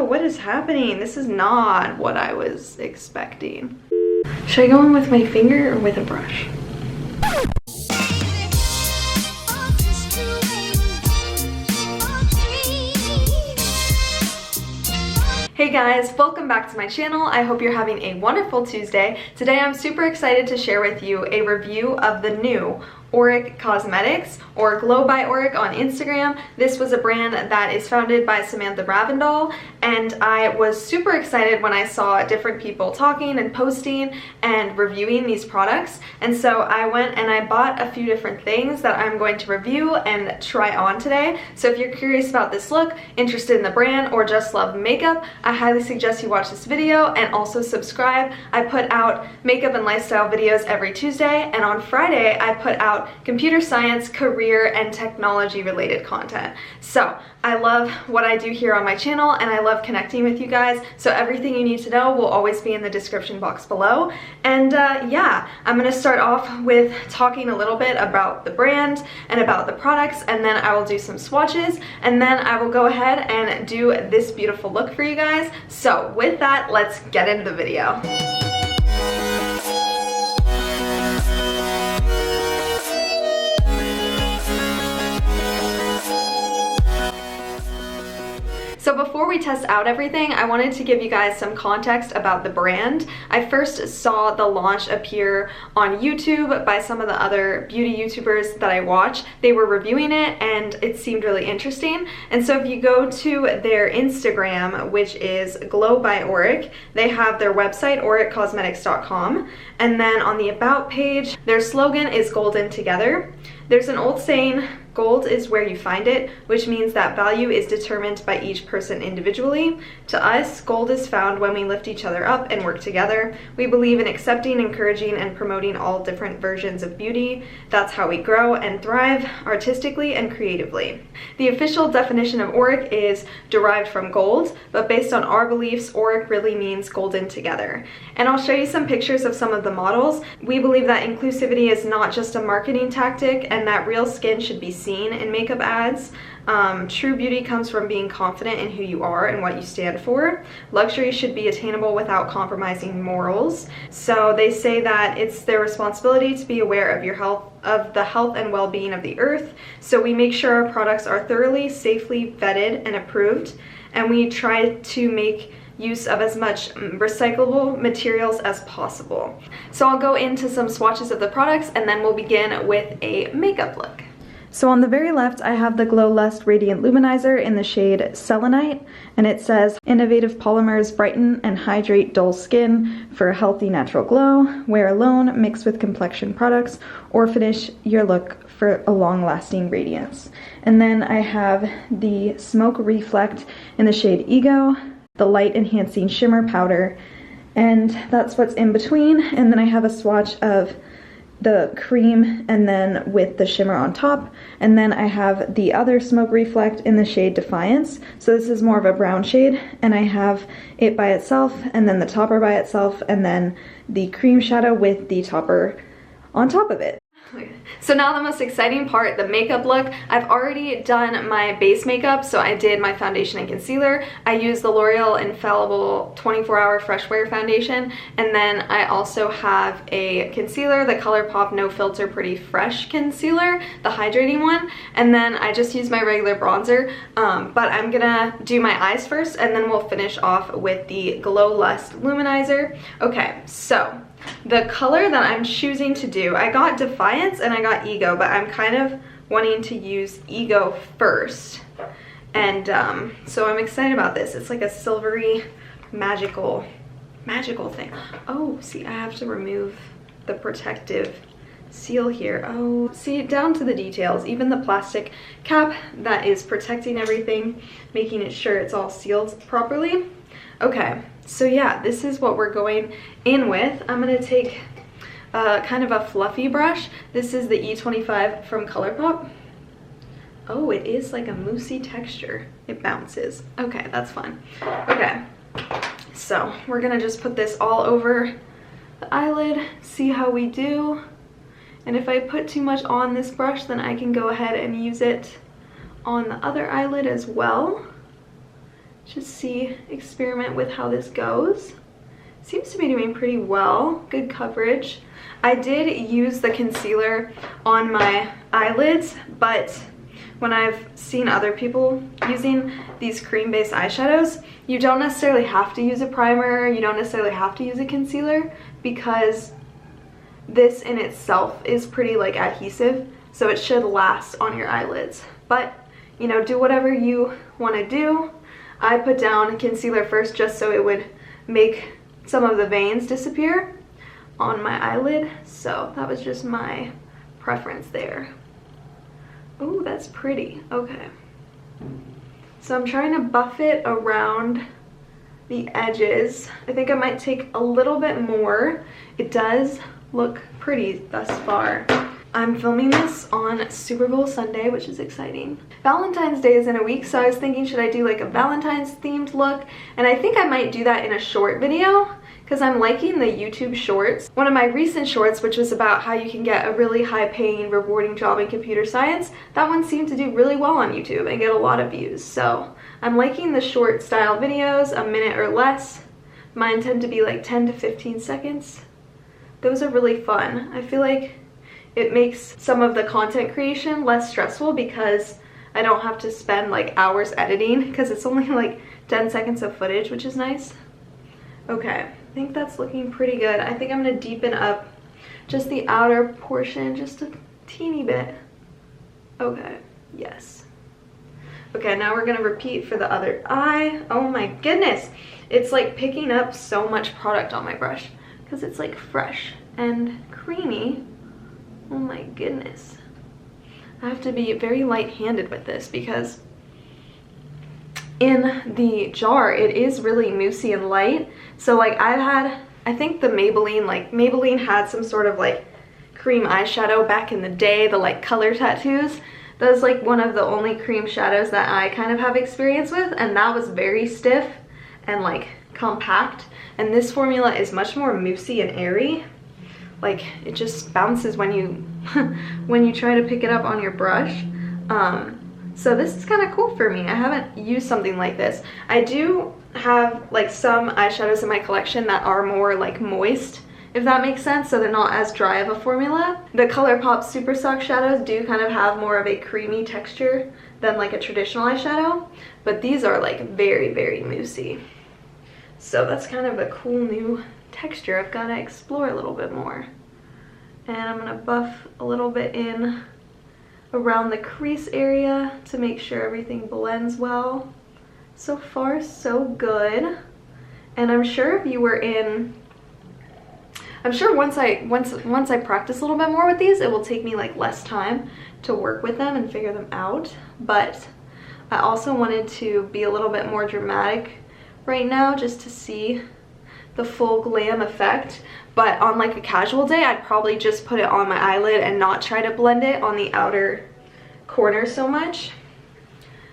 what is happening? This is not what I was expecting. Should I go in with my finger or with a brush? Hey guys, welcome back to my channel. I hope you're having a wonderful Tuesday. Today I'm super excited to share with you a review of the new AURIC Cosmetics, or Glow by AURIC on Instagram. This was a brand that is founded by Samantha Ravindal, and I was super excited when I saw different people talking and posting and reviewing these products. And so I went and I bought a few different things that I'm going to review and try on today. So if you're curious about this look, interested in the brand, or just love makeup, I highly suggest you watch this video and also subscribe. I put out makeup and lifestyle videos every Tuesday, and on Friday I put out computer science, career, and technology related content. So I love what I do here on my channel, and I love connecting with you guys. So everything you need to know will always be in the description box below. And yeah, I'm gonna start off with talking a little bit about the brand and about the products, and then I will do some swatches, and then I will go ahead and do this beautiful look for you guys. So with that, let's get into the video. So before we test out everything, I wanted to give you guys some context about the brand. I first saw the launch appear on YouTube by some of the other beauty YouTubers that I watch. They were reviewing it and it seemed really interesting. And so if you go to their Instagram, which is Glow by AURIC, they have their website, auriccosmetics.com. And then on the About page, their slogan is Golden Together. There's an old saying, gold is where you find it, which means that value is determined by each person individually. To us, gold is found when we lift each other up and work together. We believe in accepting, encouraging, and promoting all different versions of beauty. That's how we grow and thrive artistically and creatively. The official definition of AURIC is derived from gold, but based on our beliefs, AURIC really means golden together. And I'll show you some pictures of some of the models. We believe that inclusivity is not just a marketing tactic, and that real skin should be seen in makeup ads. True beauty comes from being confident in who you are and what you stand for. Luxury should be attainable without compromising morals. So they say that it's their responsibility to be aware of your health, of the health and well-being of the earth. So we make sure our products are thoroughly, safely vetted and approved, and we try to make use of as much recyclable materials as possible. So I'll go into some swatches of the products, and then we'll begin with a makeup look. So on the very left, I have the Glow Lust Radiant Luminizer in the shade Selenite, and it says, innovative polymers brighten and hydrate dull skin for a healthy natural glow. Wear alone, mix with complexion products, or finish your look for a long-lasting radiance. And then I have the Smoke Reflect in the shade Ego, the light enhancing shimmer powder, and that's what's in between. And then I have a swatch of the cream and then with the shimmer on top, and then I have the other Smoke Reflect in the shade Defiance. So this is more of a brown shade, and I have it by itself, and then the topper by itself, and then the cream shadow with the topper on top of it. So now the most exciting part, the makeup look. I've already done my base makeup, so I did my foundation and concealer. I used the L'Oreal Infallible 24-Hour Fresh Wear Foundation, and then I also have a concealer, the ColourPop No Filter Pretty Fresh Concealer, the hydrating one, and then I just used my regular bronzer, but I'm gonna do my eyes first, and then we'll finish off with the Glow Lust Luminizer. Okay, so the color that I'm choosing to do, I got Defiance and I got Ego, but I'm kind of wanting to use Ego first. And so I'm excited about this. It's like a silvery, magical thing. Oh, see, I have to remove the protective seal here. Oh, see, down to the details. Even the plastic cap that is protecting everything, making it sure it's all sealed properly. Okay, so yeah, this is what we're going in with. I'm gonna take kind of a fluffy brush. This is the E25 from ColourPop. Oh, it is like a moussey texture. It bounces. Okay, that's fun. Okay, so we're gonna just put this all over the eyelid, see how we do. And if I put too much on this brush, then I can go ahead and use it on the other eyelid as well. just see, experiment with how this goes. Seems to be doing pretty well, good coverage. I did use the concealer on my eyelids, but when I've seen other people using these cream-based eyeshadows, you don't necessarily have to use a primer, you don't necessarily have to use a concealer, because this in itself is pretty like adhesive, so it should last on your eyelids. But, you know, do whatever you want to do. I put down concealer first just so it would make some of the veins disappear on my eyelid, so that was just my preference there. Ooh, that's pretty. Okay. So I'm trying to buff it around the edges. I think I might take a little bit more. It does look pretty thus far. I'm filming this on Super Bowl Sunday, which is exciting. Valentine's Day is in a week, so I was thinking, should I do like a Valentine's themed look? And I think I might do that in a short video, because I'm liking the YouTube shorts. One of my recent shorts, which was about how you can get a really high-paying, rewarding job in computer science, that one seemed to do really well on YouTube and get a lot of views. So I'm liking the short style videos, a minute or less. Mine tend to be like 10 to 15 seconds. Those are really fun. I feel like it makes some of the content creation less stressful because I don't have to spend like hours editing, because it's only like 10 seconds of footage, which is nice. Okay, I think that's looking pretty good. I think I'm gonna deepen up just the outer portion just a teeny bit. Okay, yes. Okay, now we're gonna repeat for the other eye. Oh my goodness, it's like picking up so much product on my brush because it's like fresh and creamy. Oh my goodness. I have to be very light-handed with this because in the jar it is really moussey and light. So like I think the Maybelline had some sort of like cream eyeshadow back in the day, the like color tattoos. That's like one of the only cream shadows that I kind of have experience with, and that was very stiff and like compact. And this formula is much more moussey and airy. Like it just bounces when you when you try to pick it up on your brush. So this is kind of cool for me. I haven't used something like this. I do have like some eyeshadows in my collection that are more like moist, if that makes sense, so they're not as dry of a formula. The ColourPop Super Soft shadows do kind of have more of a creamy texture than like a traditional eyeshadow, but these are like very, very moussey. So that's kind of a cool new texture I've got to explore a little bit more. And I'm going to buff a little bit in around the crease area to make sure everything blends well. So far, so good. And I'm sure if you were in, I'm sure once I practice a little bit more with these, it will take me like less time to work with them and figure them out. But I also wanted to be a little bit more dramatic right now just to see the full glam effect. But on like a casual day, I'd probably just put it on my eyelid and not try to blend it on the outer corner so much.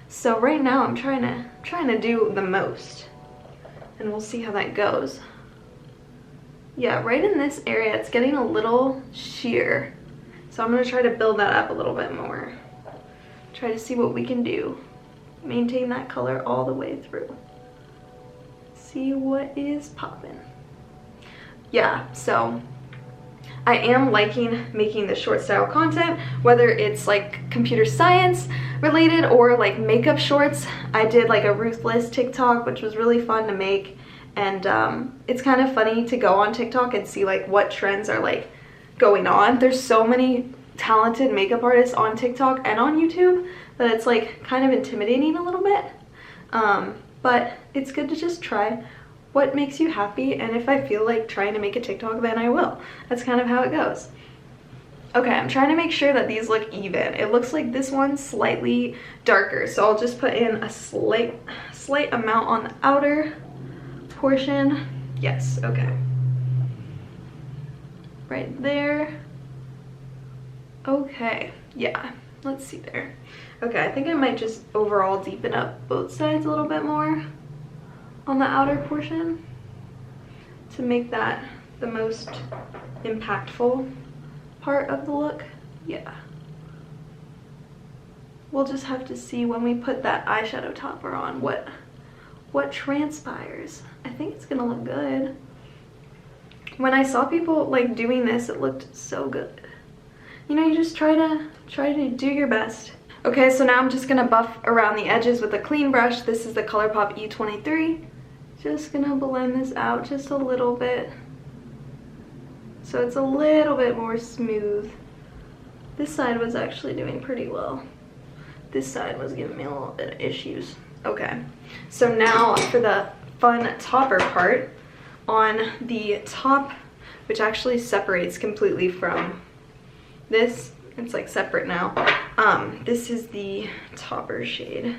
So right now I'm trying to do the most, and we'll see how that goes. Yeah, right in this area it's getting a little sheer, so I'm going to try to build that up a little bit more. Try to see what we can do. Maintain that color all the way through. See what is popping. Yeah, so I am liking making the short style content, whether it's like computer science related or like makeup shorts. I did like a Ruthless TikTok, which was really fun to make, and it's kind of funny to go on TikTok and see like what trends are like going on. There's so many talented makeup artists on TikTok and on YouTube that it's like kind of intimidating a little bit, but it's good to just try what makes you happy, and if I feel like trying to make a TikTok, then I will. That's kind of how it goes. Okay, I'm trying to make sure that these look even. It looks like this one's slightly darker, so I'll just put in a slight amount on the outer portion. Yes, okay. Right there. Okay, yeah, let's see there. Okay, I think I might just overall deepen up both sides a little bit more on the outer portion to make that the most impactful part of the look. Yeah. We'll just have to see when we put that eyeshadow topper on what what transpires. I think it's gonna look good. When I saw people like doing this, it looked so good. You know, you just try to do your best. Okay, so now I'm just gonna buff around the edges with a clean brush. This is the ColourPop E23. Just gonna blend this out just a little bit, so it's a little bit more smooth. This side was actually doing pretty well. This side was giving me a little bit of issues. Okay, so now for the fun topper part, on the top, which actually separates completely from this, it's like separate now. This is the topper shade.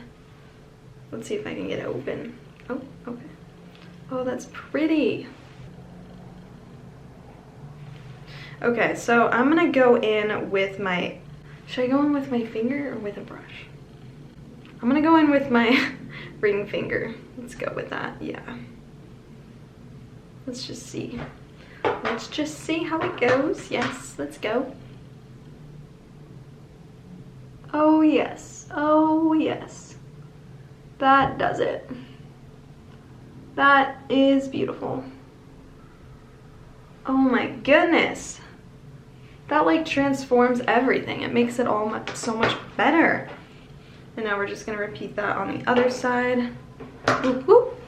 Let's see if I can get it open. Oh, okay. Oh, that's pretty. Okay, so I'm gonna go in with my, should I go in with my finger or with a brush? I'm gonna go in with my ring finger. Let's go with that, yeah. Let's just see. Let's just see how it goes. Yes, let's go. Oh yes, oh yes. That does it. That is beautiful. Oh my goodness. That like transforms everything. It makes it all so much better. And now we're just gonna repeat that on the other side. Whoop, whoop.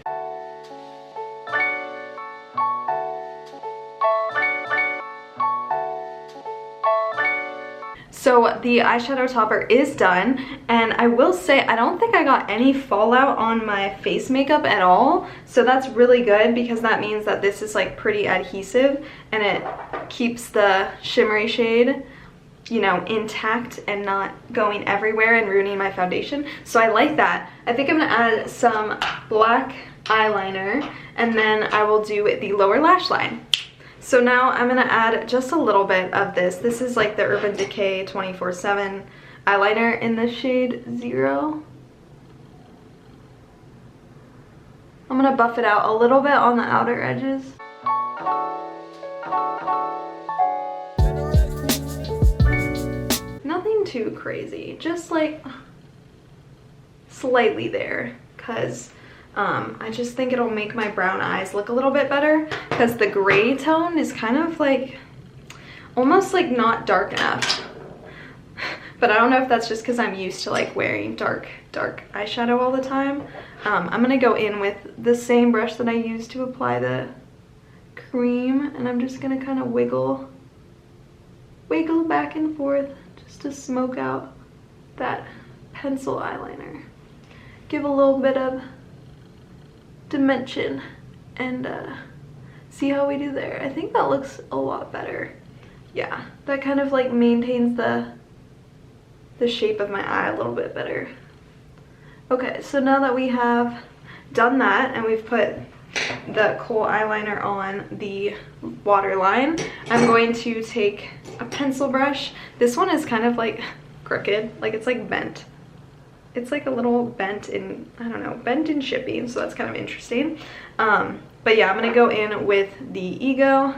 So the eyeshadow topper is done, and I will say I don't think I got any fallout on my face makeup at all, so that's really good because that means that this is like pretty adhesive and it keeps the shimmery shade, you know, intact and not going everywhere and ruining my foundation. So I like that. I think I'm gonna add some black eyeliner and then I will do the lower lash line. So now I'm gonna add just a little bit of this. This is like the Urban Decay 24/7 eyeliner in the shade 0. I'm gonna buff it out a little bit on the outer edges. Nothing too crazy, just like slightly there, because I just think it'll make my brown eyes look a little bit better, because the gray tone is kind of like almost like not dark enough. But I don't know if that's just because I'm used to like wearing dark eyeshadow all the time. I'm gonna go in with the same brush that I used to apply the cream, and I'm just gonna kind of wiggle back and forth just to smoke out that pencil eyeliner. Give a little bit of dimension and see how we do there. I think that looks a lot better. Yeah, that kind of like maintains the shape of my eye a little bit better. Okay, so now that we have done that and we've put the kohl eyeliner on the waterline, I'm going to take a pencil brush. This one is kind of like crooked, like it's like bent. It's like a little bent in, I don't know, bent in shipping, so that's kind of interesting. But yeah, I'm gonna go in with the Ego.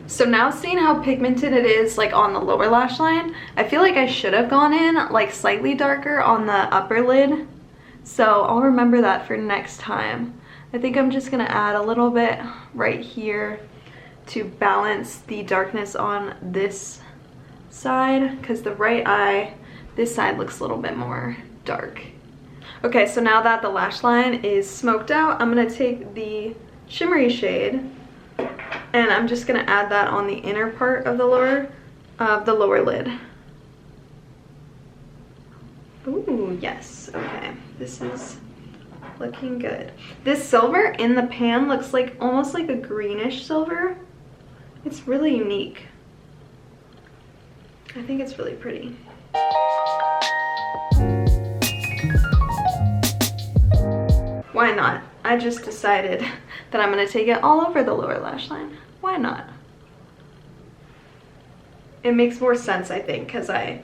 So now seeing how pigmented it is like on the lower lash line, I feel like I should have gone in like slightly darker on the upper lid. So I'll remember that for next time. I think I'm just gonna add a little bit right here to balance the darkness on this side, because the right eye, this side looks a little bit more dark. Okay, so now that the lash line is smoked out, I'm gonna take the shimmery shade and I'm just gonna add that on the inner part of the lower lid. Ooh, yes, okay, this is looking good. This silver in the pan looks like almost like a greenish silver. It's really unique. I think it's really pretty. Why not? I just decided that I'm gonna take it all over the lower lash line. Why not? It makes more sense, I think, because I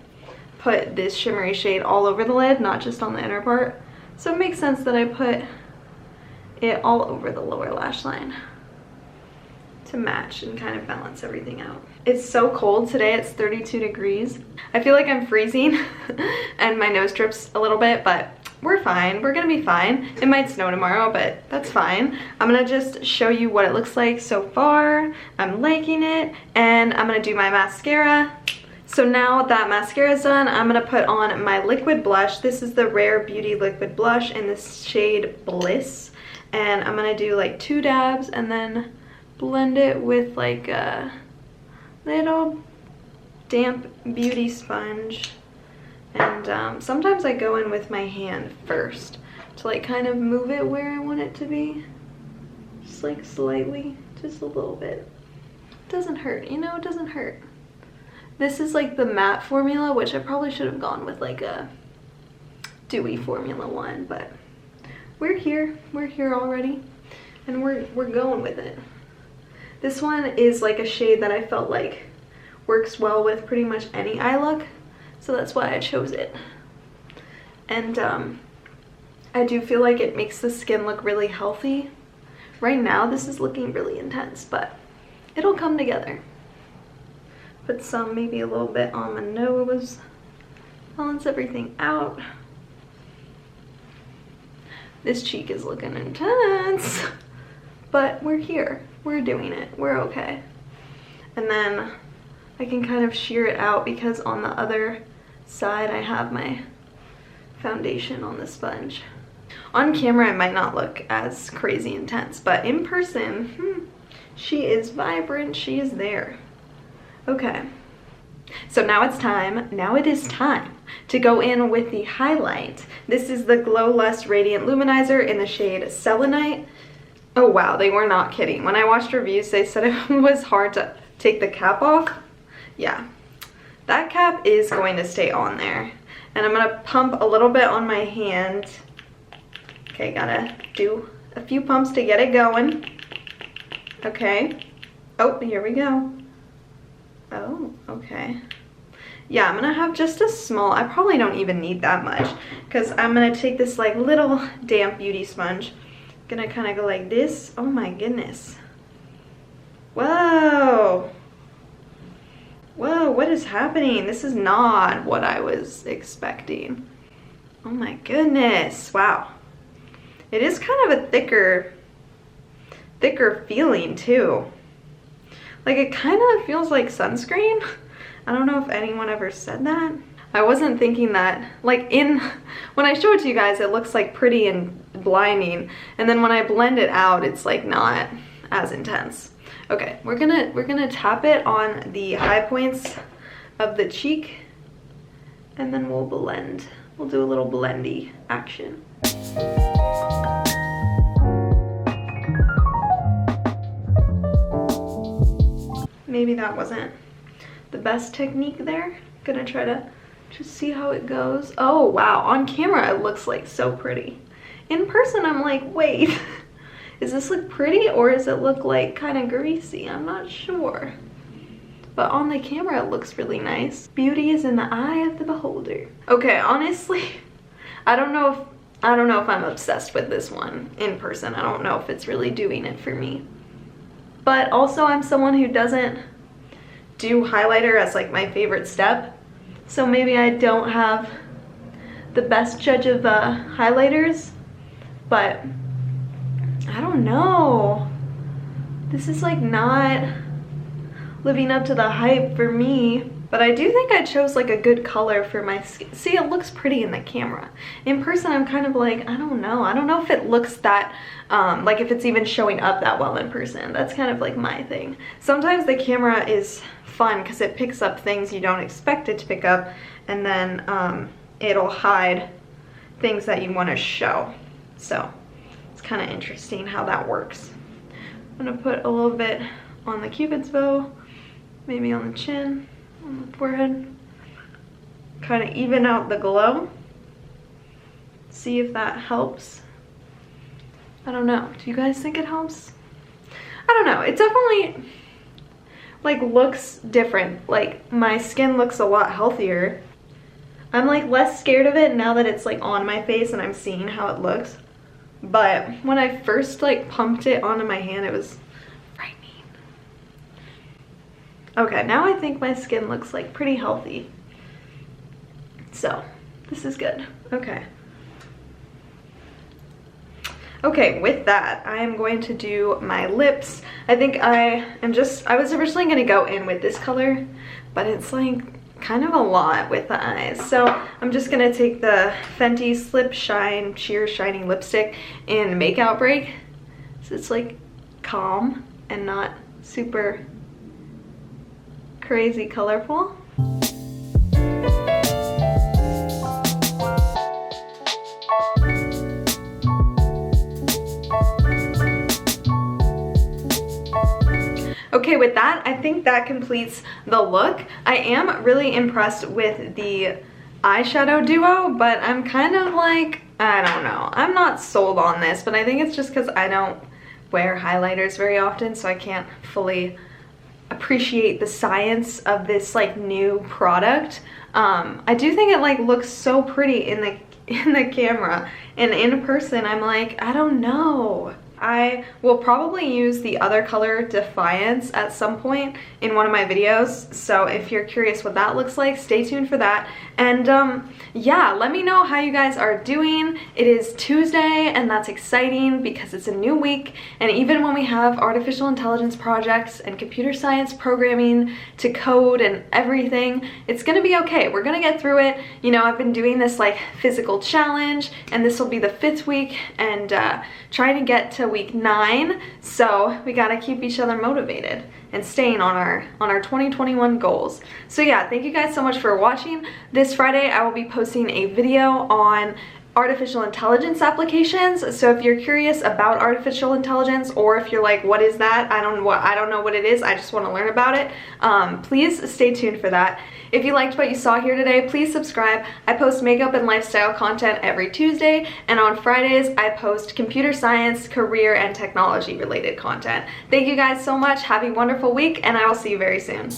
put this shimmery shade all over the lid, not just on the inner part. So it makes sense that I put it all over the lower lash line to match and kind of balance everything out. It's so cold today, it's 32 degrees. I feel like I'm freezing and my nose drips a little bit, but we're fine, we're gonna be fine. It might snow tomorrow, but that's fine. I'm gonna just show you what it looks like so far. I'm liking it, and I'm gonna do my mascara. So now that mascara is done, I'm gonna put on my liquid blush. This is the Rare Beauty liquid blush in the shade Bliss. And I'm gonna do like 2 dabs and then blend it with like a little damp beauty sponge. And sometimes I go in with my hand first to like kind of move it where I want it to be. Just like slightly, just a little bit. It doesn't hurt, you know, it doesn't hurt. This is like the matte formula, which I probably should have gone with like a dewy formula one, but we're here already, and we're going with it. This one is like a shade that I felt like works well with pretty much any eye look, so that's why I chose it. And I do feel like it makes the skin look really healthy. Right now this is looking really intense, but it'll come together. Put some, maybe a little bit on my nose, balance everything out. This cheek is looking intense, but we're here, we're doing it, we're okay. And then I can kind of sheer it out because on the other side I have my foundation on the sponge. On camera it might not look as crazy intense, but in person, she is vibrant, she is there. Okay, so now it's time, it is time to go in with the highlight. This is the Glow Lust Radiant Luminizer in the shade Selenite. Oh wow, they were not kidding. When I watched reviews, they said it was hard to take the cap off. Yeah, that cap is going to stay on there. And I'm gonna pump a little bit on my hand. Okay, gotta do a few pumps to get it going. Okay, oh, here we go. Oh, okay. Yeah, I'm gonna have just a small, I probably don't even need that much, because I'm gonna take this like little damp beauty sponge. Gonna kind of go like this. Oh my goodness. Whoa. Whoa, what is happening? This is not what I was expecting. Oh my goodness. Wow. It is kind of a thicker feeling too. Like it kind of feels like sunscreen. I don't know if anyone ever said that. I wasn't thinking that. Like when I show it to you guys, it looks like pretty and blinding. And then when I blend it out, it's like not as intense. Okay, we're gonna tap it on the high points of the cheek, and then we'll blend. We'll do a little blendy action. Maybe that wasn't the best technique there. Gonna try to just see how it goes. Oh wow, on camera it looks like so pretty. In person I'm like, wait, does this look pretty or does it look like kind of greasy? I'm not sure. But on the camera it looks really nice. Beauty is in the eye of the beholder. Okay, honestly, I don't know if I'm obsessed with this one in person. I don't know if it's really doing it for me. But also I'm someone who doesn't do highlighter as like my favorite step. So maybe I don't have the best judge of highlighters, but I don't know. This is like not living up to the hype for me, but I do think I chose like a good color for my skin. See, it looks pretty in the camera. In person, I'm kind of like, I don't know if it looks that, like if it's even showing up that well in person. That's kind of like my thing. Sometimes the camera is fun because it picks up things you don't expect it to pick up, and then it'll hide things that you want to show. So it's kind of interesting how that works. I'm gonna put a little bit on the Cupid's bow, maybe on the chin, on the forehead, kind of even out the glow. See if that helps. I don't know. Do you guys think it helps? I don't know. It definitely like looks different. Like my skin looks a lot healthier. I'm like less scared of it now that it's like on my face and I'm seeing how it looks. But when I first like pumped it onto my hand, it was frightening. Okay, now I think my skin looks like pretty healthy. So this is good. Okay. Okay, with that, I am going to do my lips. I think I was originally gonna go in with this color, but it's like kind of a lot with the eyes. So I'm just gonna take the Fenty Slip Shine Sheer Shiny Lipstick in Makeout Break. So it's like calm and not super crazy colorful. Okay, with that, I think that completes the look. I am really impressed with the eyeshadow duo, but I'm kind of like, I don't know. I'm not sold on this, but I think it's just because I don't wear highlighters very often, so I can't fully appreciate the science of this like new product. I do think it like looks so pretty in the camera, and in person I'm like, I don't know. I will probably use the other color, Defiance, at some point in one of my videos, so if you're curious what that looks like, stay tuned for that. And yeah, let me know how you guys are doing. It is Tuesday, and that's exciting because it's a new week, and even when we have artificial intelligence projects and computer science programming to code and everything, it's gonna be okay. We're gonna get through it. You know, I've been doing this like physical challenge, and this will be the 5th week, and trying to get to week 9, so we gotta keep each other motivated and staying on our 2021 goals. So yeah, thank you guys so much for watching. This Friday I will be posting a video on artificial intelligence applications. So if you're curious about artificial intelligence, or if you're like, what is that? I don't know what it is, I just want to learn about it, please stay tuned for that. If you liked what you saw here today, please subscribe. I post makeup and lifestyle content every Tuesday, and on Fridays I post computer science, career, and technology related content. Thank you guys so much. Have a wonderful week, and I will see you very soon.